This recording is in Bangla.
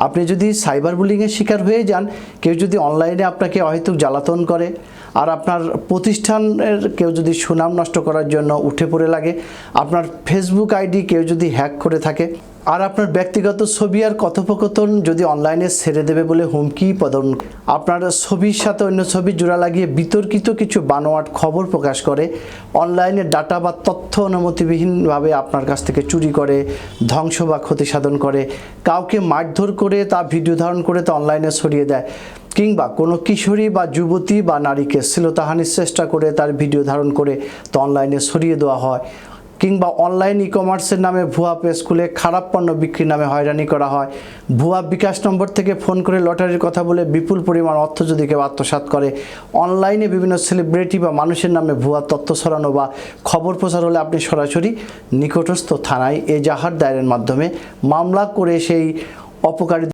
আপনি যদি সাইবার বুলিংয়ের শিকার হয়ে যান, কেউ যদি অনলাইনে আপনাকে অহেতুক জ্বালাতন করে, আর আপনার প্রতিষ্ঠানের কেউ যদি সুনাম নষ্ট করার জন্য উঠে পড়ে লাগে, আপনার ফেসবুক আইডি কেউ যদি হ্যাক করে থাকে, আর আপনার ব্যক্তিগত ছবি আর কথোপকথন যদি অনলাইনে ছেড়ে দেবে বলে হুমকি প্রদান, আপনার ছবির সাথে অন্য ছবি জোড়া লাগিয়ে বিতর্কিত কিছু বানোয়াট খবর প্রকাশ করে, অনলাইনে ডাটা বা তথ্য অনুমতিবিহীনভাবে আপনার কাছ থেকে চুরি করে, ধ্বংস বা ক্ষতি সাধন করে, কাউকে মারধর করে তা ভিডিও ধারণ করে তা অনলাইনে ছড়িয়ে দেয়, কিংবা কোনো কিশোরী বা যুবতী বা নারীকে শ্লীলতাহানির চেষ্টা করে তার ভিডিও ধারণ করে তা অনলাইনে ছড়িয়ে দেওয়া হয়, কিংবা অনলাইন ই কমার্সের নামে ভুয়া পেজ খুলে খারাপ পণ্য বিক্রির নামে হয়রানি করা হয়, ভুয়া বিকাশ নম্বর থেকে ফোন করে লটারির কথা বলে বিপুল পরিমাণ অর্থ যদি কেউ আত্মসাৎ করে, অনলাইনে বিভিন্ন সেলিব্রিটি বা মানুষের নামে ভুয়া তথ্য ছড়ানো বা খবর প্রচার হলে আপনি সরাসরি নিকটস্থ থানায় এজাহার দায়েরের মাধ্যমে মামলা করে সেই অপকারী